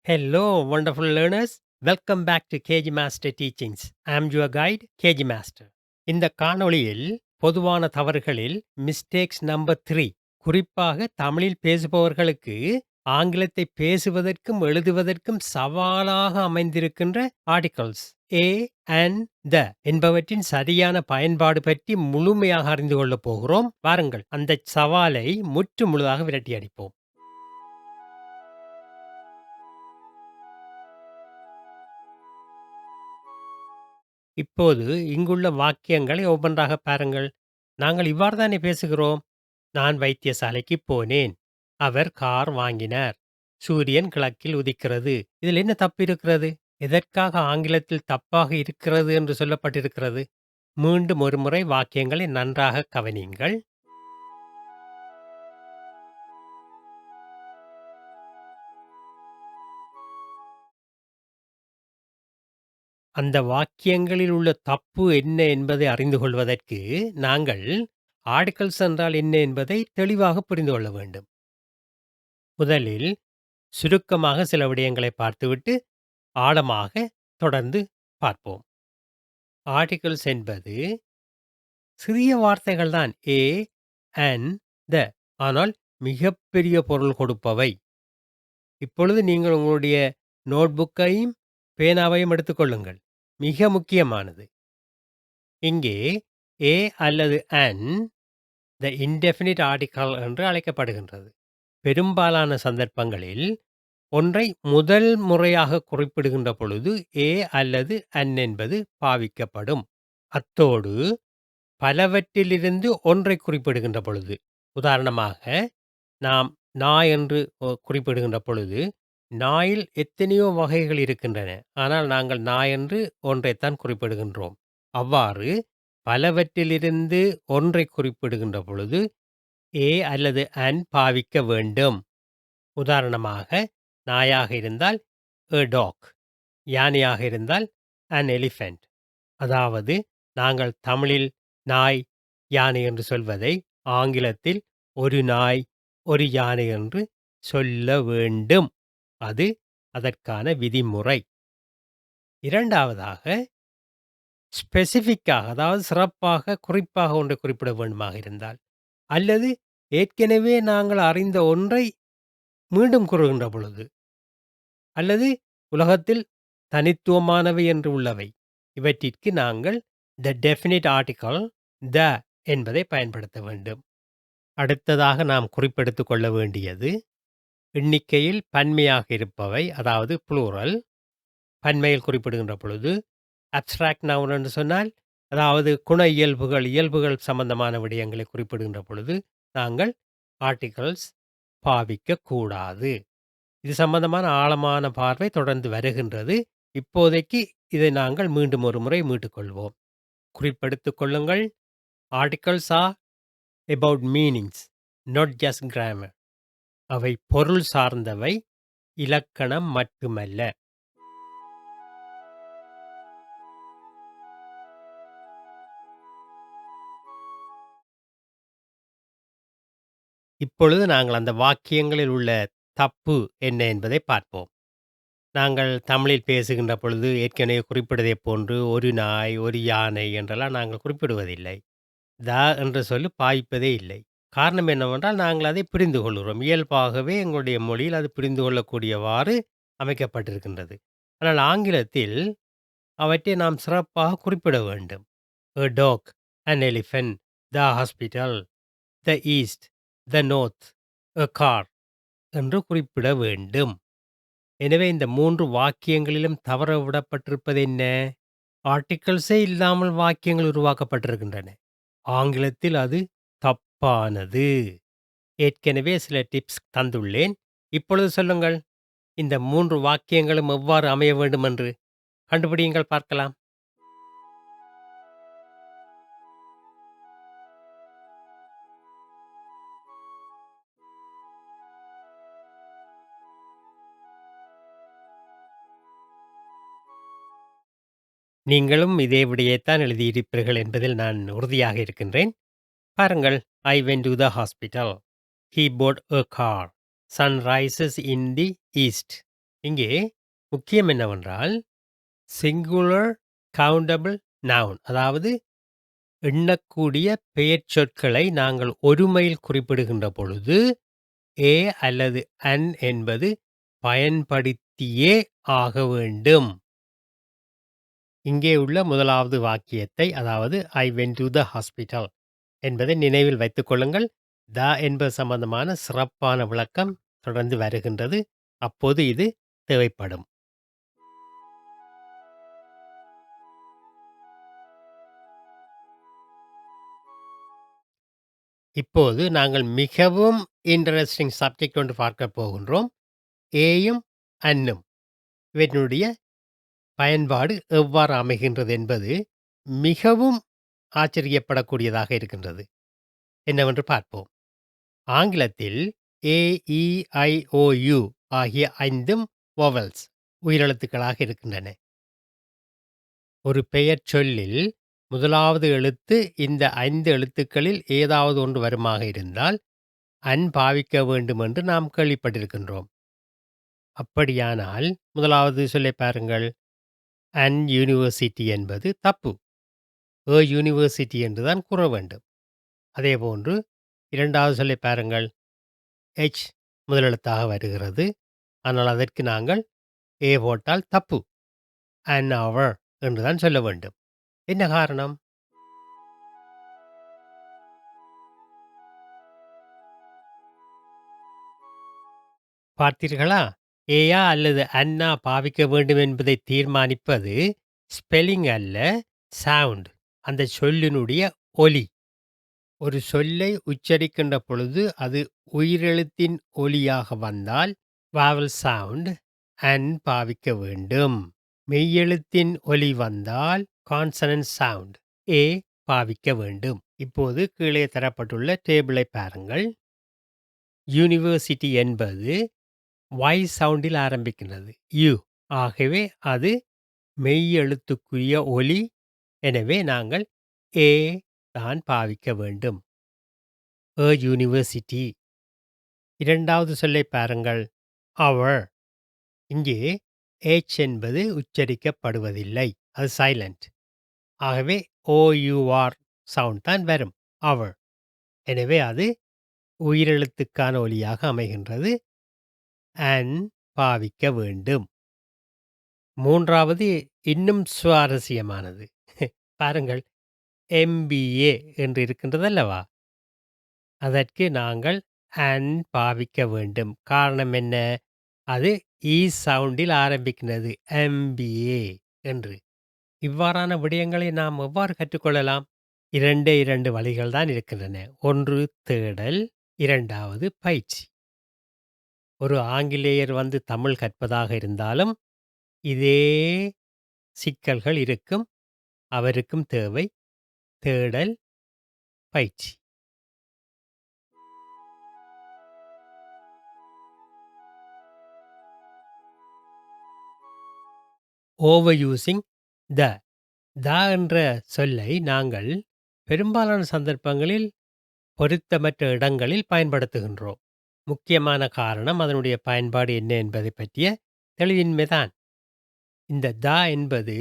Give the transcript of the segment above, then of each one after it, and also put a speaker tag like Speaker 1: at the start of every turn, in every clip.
Speaker 1: Hello, wonderful learners. Welcome back to KG Master Teachings. I'm your guide, KG Master. இந்த காணொளியில் பொதுவான தவறுகளில் mistakes number 3 குறிப்பாக தமிழில் பேசுபவர்களுக்கு ஆங்கிலத்தை பேசுவதற்கும் எழுதுவதற்கும் சவாலாக அமைந்திருக்கின்ற ஆர்டிகல்ஸ் ஏ அண்ட் த என்பவற்றின் சரியான பயன்பாடு பற்றி முழுமையாக அறிந்து கொள்ளப் போகிறோம். வாருங்கள் அந்த சவாலை முற்று முழுதாக விரட்டி அடிப்போம். இப்போது இங்குள்ள வாக்கியங்களை ஒவ்வொன்றாக பாருங்கள். நாங்கள் இவ்வாறு தானே பேசுகிறோம். நான் வைத்தியசாலைக்கு போனேன். அவர் கார் வாங்கினார். சூரியன் கிழக்கில் உதிக்கிறது. இதில் என்ன தப்பு இருக்கிறது? எதற்காக ஆங்கிலத்தில் தப்பாக இருக்கிறது என்று சொல்லப்பட்டிருக்கிறது? மீண்டும் ஒருமுறை வாக்கியங்களை நன்றாக கவனியுங்கள். அந்த வாக்கியங்களில் உள்ள தப்பு என்ன என்பதை அறிந்து கொள்வதற்கு நாங்கள் ஆர்டிகல்ஸ் என்றால் என்ன என்பதை தெளிவாக புரிந்து கொள்ள வேண்டும். முதலில் சுருக்கமாக சில விடயங்களை பார்த்துவிட்டு ஆழமாக தொடர்ந்து பார்ப்போம். ஆர்டிகல்ஸ் என்பது சிறிய வார்த்தைகள் தான் ஏ அண்ட் த, ஆனால் மிகப்பெரிய பொருள் கொடுப்பவை. இப்பொழுது நீங்கள் உங்களுடைய நோட்புக்கையும் பேனாவையும் எடுத்துக்கொள்ளுங்கள். மிக முக்கியமானது. இங்கே ஏ அல்லது அண்ட் த இன்டெஃபினிட் ஆர்டிகல் என்று அழைக்கப்படுகின்றது. பெரும்பாலான சந்தர்ப்பங்களில் ஒன்றை முதல் முறையாக குறிப்பிடுகின்ற பொழுது ஏ அல்லது அன் என்பது பாவிக்கப்படும். அத்தோடு பலவற்றிலிருந்து ஒன்றை குறிப்பிடுகின்ற பொழுது, உதாரணமாக நாம் நாய் என்று குறிப்பிடுகின்ற பொழுது, நாயில் எத்தனையோ வகைகள் இருக்கின்றன. ஆனால் நாங்கள் நாய் என்று ஒன்றைத்தான் குறிப்பிடுகின்றோம். அவ்வாறு பலவற்றிலிருந்து ஒன்றை குறிப்பிடுகின்ற பொழுது ஏ அல்லது அன் பாவிக்க வேண்டும். உதாரணமாக நாயாக இருந்தால் a dog, யானையாக இருந்தால் an elephant. அதாவது நாங்கள் தமிழில் நாய், யானை என்று சொல்வதை ஆங்கிலத்தில் ஒரு நாய், ஒரு யானை என்று சொல்ல வேண்டும். அது அதற்கான விதிமுறை. இரண்டாவதாக ஸ்பெசிஃபிக்காக, அதாவது சிறப்பாக குறிப்பாக ஒன்றை குறிப்பிட வேண்டுமாக இருந்தால், அல்லது ஏற்கனவே நாங்கள் அறிந்த ஒன்றை மீண்டும் கூறுகின்ற பொழுது, அல்லது உலகத்தில் தனித்துவமானவை என்று உள்ளவை, இவற்றிற்கு நாங்கள் த டெஃபினிட் ஆர்டிகல் த என்பதை பயன்படுத்த வேண்டும். அடுத்ததாக நாம் குறிப்பெடுத்துக் கொள்ள வேண்டியது எண்ணிக்கையில் பன்மையாக இருப்பவை, அதாவது புளூரல். பன்மையில் குறிப்பிடுகின்ற பொழுது அப்ஸ்ட்ராக்ட் நவுன் என்று சொன்னால், அதாவது குண இயல்புகள், இயல்புகள் சம்பந்தமான விடயங்களை குறிப்பிடுகின்ற பொழுது நாங்கள் ஆர்டிகல்ஸ் பாவிக்கக்கூடாது. இது சம்பந்தமான ஆழமான பார்வை தொடர்ந்து வருகின்றது. இப்போதைக்கு இதை நாங்கள் மீண்டும் ஒரு முறை மீட்டுக்கொள்வோம். குறிப்பெடுத்துக் கொள்ளுங்கள். Articles R about meanings, not just grammar. அவை பொருள் சார்ந்தவை, இலக்கணம் மட்டுமல்ல. இப்பொழுது நாங்கள் அந்த வாக்கியங்களில் உள்ள தப்பு என்ன என்பதை பார்ப்போம். நாங்கள் தமிழில் பேசுகின்ற பொழுது ஏற்கனவே குறிப்பிடுவதைப் போன்று ஒரு நாய், ஒரு யானை என்றெல்லாம் நாங்கள் குறிப்பிடுவதில்லை. த என்ற சொல்லு பாய்ப்பதே இல்லை. காரணம் என்னவென்றால் நாங்கள் அதை புரிந்து கொள்கிறோம். இயல்பாகவே எங்களுடைய மொழியில் அது புரிந்து கொள்ளக்கூடியவாறு அமைக்கப்பட்டிருக்கின்றது. ஆனால் ஆங்கிலத்தில் அவற்றை நாம் சிறப்பாக குறிப்பிட வேண்டும். A dog, an elephant, the hospital, the east, the north, a car என்று குறிப்பிட வேண்டும். எனவே இந்த 3 வாக்கியங்களிலும் தவற விடப்பட்டிருப்பது என்ன? ஆர்டிகல்ஸே இல்லாமல் வாக்கியங்கள் உருவாக்கப்பட்டிருக்கின்றன. ஆங்கிலத்தில் அது தப்பானது. ஏற்கனவே சில டிப்ஸ் தந்துள்ளேன். இப்பொழுது சொல்லுங்கள், இந்த 3 வாக்கியங்களும் எவ்வாறு அமைய வேண்டும் என்று கண்டுபிடியுங்கள் பார்க்கலாம். நீங்களும் இதே விடையைத்தான் எழுதியிருப்பீர்கள் என்பதில் நான் உறுதியாக இருக்கின்றேன். பாருங்கள். I went to the hospital. He bought a car. Sun rises in the east. இங்கே முக்கியம் என்னவென்றால், சிங்குலர் கவுண்டபிள் நவுன் அதாவது எண்ணக்கூடிய பெயர்ச்சொற்களை நாங்கள் ஒருமையில் குறிப்பிடுகின்ற பொழுது, ஏ அல்லது அன் என்பது பயன்படுத்தியே ஆக வேண்டும். இங்கே உள்ள முதலாவது வாக்கியத்தை, அதாவது I went to the hospital என்பதை நினைவில் வைத்துக் கொள்ளுங்கள். த என்பது சம்பந்தமான சிறப்பான விளக்கம் தொடர்ந்து வருகின்றது. அப்போது இது தேவைப்படும். இப்போது நாங்கள் மிகவும் இன்ட்ரஸ்டிங் சப்ஜெக்ட் ஒன்று பார்க்கப் போகின்றோம். ஏயும் அன்னும் இவற்றினுடைய பயன்பாடு எவ்வாறு அமைகின்றது என்பது மிகவும் ஆச்சரியப்படக்கூடியதாக இருக்கின்றது. என்னவென்று பார்ப்போம். ஆங்கிலத்தில் ஏ, இ, ஐ, ஓ, யு ஆகிய 5ம் வொவல்ஸ் உயிரெழுத்துக்களாக இருக்கின்றன. ஒரு பெயர் சொல்லில் முதலாவது எழுத்து இந்த 5 எழுத்துக்களில் ஏதாவது ஒன்று வருமாக இருந்தால் அன் பாவிக்க வேண்டும் என்று நாம் கேள்விப்பட்டிருக்கின்றோம். அப்படியானால் முதலாவது சொல்லைப் பாருங்கள். அன் யூனிவர்சிட்டி என்பது தப்பு. எ யூனிவர்சிட்டி என்றுதான் கூற வேண்டும். அதேபோன்று 2வது சொல்லைப் பாருங்கள். எச் முதலெழுத்தாக வருகிறது. ஆனால் அதற்கு நாங்கள் ஏ போட்டால் தப்பு. அன் அவர் என்றுதான் சொல்ல வேண்டும். என்ன காரணம்? பார்த்தீர்களா? ஏயா அல்லது அன்னா பாவிக்க வேண்டும் என்பதை தீர்மானிப்பது ஸ்பெல்லிங் அல்ல, சவுண்ட். அந்த சொல்லினுடைய ஒலி. ஒரு சொல்லை உச்சரிக்கின்ற பொழுது அது உயிரெழுத்தின் ஒலியாக வந்தால் வாவல் சவுண்ட் அன் பாவிக்க வேண்டும். மெய்யெழுத்தின் ஒலி வந்தால் கான்சனன்ட் சவுண்ட் ஏ பாவிக்க வேண்டும். இப்போது கீழே தரப்பட்டுள்ள டேபிளை பாருங்கள். யூனிவர்சிட்டி என்பது Y சவுண்டில் ஆரம்பிக்கின்றது. யு. ஆகவே அது மெய்யெழுத்துக்குரிய ஒலி. எனவே நாங்கள் ஏ தான் பாவிக்க வேண்டும். எ யூனிவர்சிட்டி. 2வது சொல்லைப் பாருங்கள். அவர். இங்கே எச் என்பது உச்சரிக்கப்படுவதில்லை. அது சைலண்ட். ஆகவே OUR சவுண்ட் தான் வரும். அவர். எனவே அது உயிரெழுத்துக்கான ஒலியாக அமைகின்றது. அன் பாவிக்க வேண்டும். 3வது இன்னும் சுவாரஸ்யமானது. பாருங்கள். MBA என்று இருக்கின்றதல்லவா? அதற்கு நாங்கள் அன் பாவிக்க வேண்டும். காரணம் என்ன? அது இ சவுண்டில் ஆரம்பிக்கின்றது. MBA என்று. இவ்வாறான விடயங்களை நாம் எவ்வாறு கற்றுக்கொள்ளலாம்? 2 வழிகள் தான் இருக்கின்றன. ஒன்று தேடல், 2வது பயிற்சி. ஒரு ஆங்கிலேயர் வந்து தமிழ் கற்பதாக இருந்தாலும் இதே சிக்கல்கள் இருக்கும். அவருக்கும் தேவை தேடல், பயிற்சி. Over using the. த என்ற சொல்லை நாங்கள் பெரும்பாலான சந்தர்ப்பங்களில் பொருத்தமற்ற இடங்களில் பயன்படுத்துகின்றோம். முக்கியமான காரணம் அதனுடைய பயன்பாடு என்ன என்பதை பற்றிய தெளிவின்மைதான். இந்த த என்பது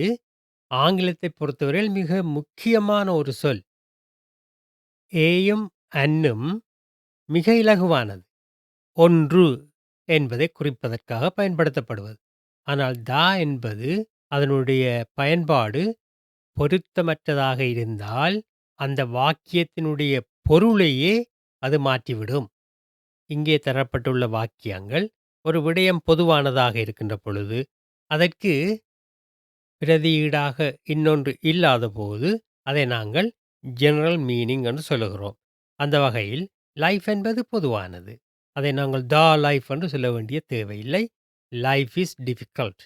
Speaker 1: ஆங்கிலத்தை பொறுத்தவரையில் மிக முக்கியமான ஒரு சொல். ஏயும் அன்னும் மிக இலகுவானது. ஒன்று என்பதை குறிப்பதற்காக பயன்படுத்தப்படுவது. ஆனால் த என்பது அதனுடைய பயன்பாடு பொருத்தமற்றதாக இருந்தால் அந்த வாக்கியத்தினுடைய பொருளையே அது மாற்றிவிடும். இங்கே தரப்பட்டுள்ள வாக்கியங்கள் ஒரு விடயம் பொதுவானதாக இருக்கின்ற பொழுது அதற்கு பிரதியீடாக இன்னொன்று இல்லாத போது அதை நாங்கள் ஜெனரல் மீனிங் என்று சொல்லுகிறோம். அந்த வகையில் லைஃப் என்பது பொதுவானது. அதை நாங்கள் த லைஃப் என்று சொல்ல வேண்டிய தேவையில்லை. Life is difficult.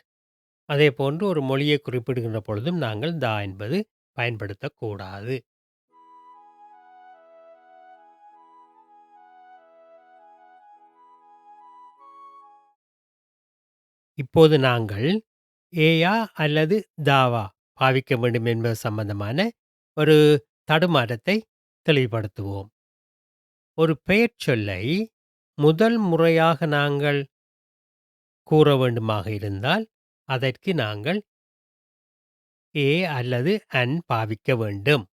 Speaker 1: அதே போன்று ஒரு மொழியை குறிப்பிடுகின்ற பொழுதும் நாங்கள் த என்பது பயன்படுத்தக்கூடாது. இப்போது நாங்கள் ஏயா அல்லது தாவா பாவிக்க வேண்டும் என்பது சம்பந்தமான ஒரு தடுமாற்றத்தை தெளிவுபடுத்துவோம். ஒரு பெயர்ச்சொல்லை முதல் முறையாக நாங்கள் கூற வேண்டுமாக இருந்தால் அதற்கு நாங்கள் ஏ அல்லது அன் பாவிக்க வேண்டும்.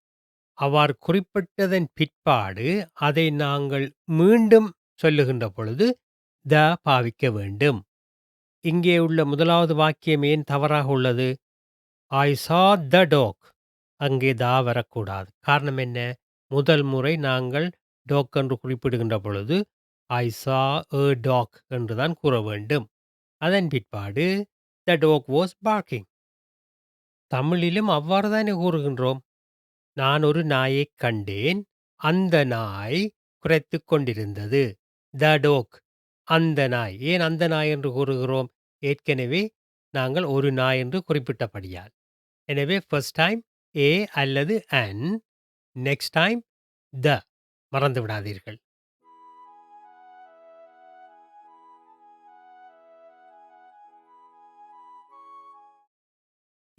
Speaker 1: அவ்வாறு குறிப்பிட்டதன் பிற்பாடு அதை நாங்கள் மீண்டும் சொல்லுகின்ற பொழுது த பாவிக்க வேண்டும். இங்கே உள்ள முதலாவது வாக்கியம் ஏன் தவறாக உள்ளது? ஐ சா த டாக். அங்கே தா வரக்கூடாது. காரணம் என்ன? முதல் முறை நாங்கள் டாக் என்று குறிப்பிடுகின்ற பொழுது ஐ சா எ டாக் என்றுதான் கூற வேண்டும். அதன் பிற்பாடு த டாக் வாஸ் பார்க்கிங். தமிழிலும் அவ்வாறு தானே கூறுகின்றோம். நான் ஒரு நாயைக் கண்டேன். அந்த நாய் குரைத்துக் கொண்டிருந்தது. த டாக். அந்த நாய். ஏன் அந்த நாய் என்று கூறுகிறோம்? ஏற்கனவே நாங்கள் ஒரு நாய் என்று குறிப்பிட்டபடியால். எனவே ஃபர்ஸ்ட் டைம் ஏ அல்லது அன், நெக்ஸ்ட் டைம் த. மறந்து விடாதீர்கள்.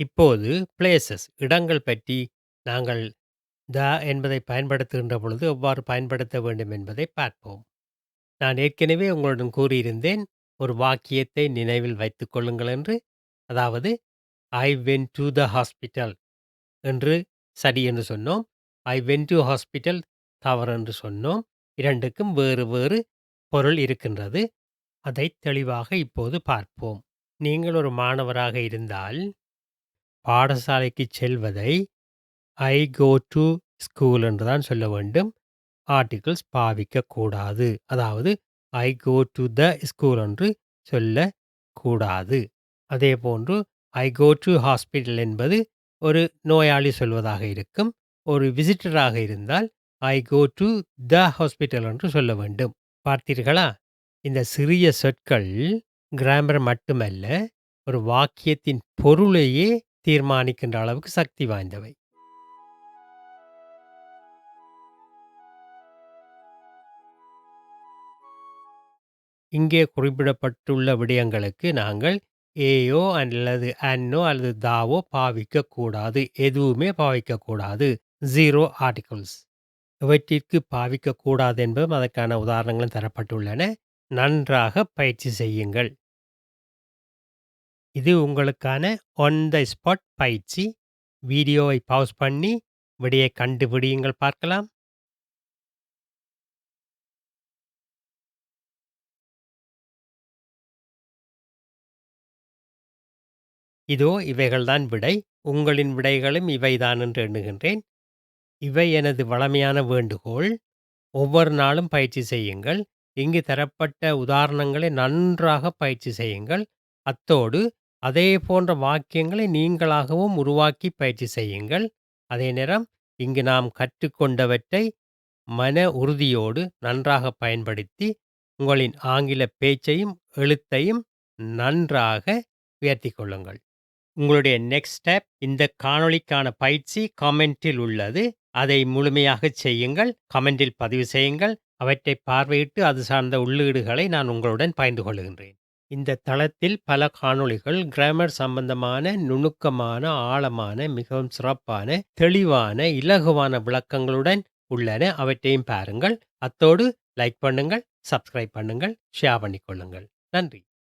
Speaker 1: இப்போது பிளேசஸ் இடங்கள் பற்றி நாங்கள் த என்பதை பயன்படுத்துகின்ற பொழுது எவ்வாறு பயன்படுத்த வேண்டும் என்பதை பார்ப்போம். நான் ஏற்கனவே உங்களுடன் கூறியிருந்தேன், ஒரு வாக்கியத்தை நினைவில் வைத்துக் கொள்ளுங்கள் என்று. அதாவது I went to the hospital என்று சரி என்று சொன்னோம். ஐ வென்ட் டு ஹாஸ்பிட்டல் தவறு என்று சொன்னோம். இரண்டுக்கும் வேறு வேறு பொருள் இருக்கின்றது. அதை தெளிவாக இப்போது பார்ப்போம். நீங்கள் ஒரு மாணவராக இருந்தால் பாடசாலைக்கு செல்வதை ஐ கோ டு ஸ்கூல் என்று தான் சொல்ல வேண்டும். ஆர்டிகிள்ஸ் பாவிக்கக்கூடாது. அதாவது ஐ கோ டு த ஸ்கூல் என்று சொல்லக்கூடாது. அதே போன்று ஐ கோ டு ஹாஸ்பிட்டல் என்பது ஒரு நோயாளி சொல்வதாக இருக்கும். ஒரு விசிட்டராக இருந்தால் ஐ கோ டு த ஹாஸ்பிட்டல் என்று சொல்ல வேண்டும். பார்த்தீர்களா? இந்த சிறிய சொற்கள் கிராமர் மட்டுமல்ல, ஒரு வாக்கியத்தின் பொருளையே தீர்மானிக்கின்ற அளவுக்கு சக்தி வாய்ந்தவை. இங்கே குறிப்பிடப்பட்டுள்ள விடயங்களுக்கு நாங்கள் ஏயோ அல்லது அன்னோ அல்லது தாவோ பாவிக்கக்கூடாது. எதுவுமே பாவிக்கக்கூடாது. 0 ஆர்டிகிள்ஸ். இவற்றிற்கு பாவிக்கக்கூடாது என்பதும் அதற்கான உதாரணங்களும் தரப்பட்டுள்ளன. நன்றாக பயிற்சி செய்யுங்கள். இது உங்களுக்கான ஆன் த ஸ்பாட் பயிற்சி. வீடியோவை பாஸ் பண்ணி விடையை கண்டுபிடியுங்கள் பார்க்கலாம். இதோ இவைகள்தான் விடை. உங்களின் விடைகளும் இவைதான் என்று எண்ணுகின்றேன். இவை எனது வழமையான வேண்டுகோள். ஒவ்வொரு நாளும் பயிற்சி செய்யுங்கள். இங்கு தரப்பட்ட உதாரணங்களை நன்றாக பயிற்சி செய்யுங்கள். அத்தோடு அதே போன்ற வாக்கியங்களை நீங்களாகவும் உருவாக்கி பயிற்சி செய்யுங்கள். அதே நேரம் இங்கு நாம் கற்றுக்கொண்டவற்றை மன உறுதியோடு நன்றாக பயன்படுத்தி உங்களின் ஆங்கில பேச்சையும் எழுத்தையும் நன்றாக உயர்த்திக் கொள்ளுங்கள். உங்களுடைய நெக்ஸ்ட் ஸ்டெப், இந்த காணொளிக்கான பயிற்சி கமெண்டில் உள்ளது. அதை முழுமையாகச் செய்யுங்கள். கமெண்டில் பதிவு செய்யுங்கள். அவற்றை பார்வையிட்டு அது சார்ந்த உள்ளீடுகளை நான் உங்களுடன் பகிர்ந்து கொள்கின்றேன். இந்த தளத்தில் பல காணொளிகள் கிராமர் சம்பந்தமான நுணுக்கமான, ஆழமான, மிகவும் சிறப்பான, தெளிவான, இலகுவான விளக்கங்களுடன் உள்ளன. அவற்றையும் பாருங்கள். அத்தோடு லைக் பண்ணுங்கள், சப்ஸ்கிரைப் பண்ணுங்கள், ஷேர் பண்ணிக்கொள்ளுங்கள். நன்றி.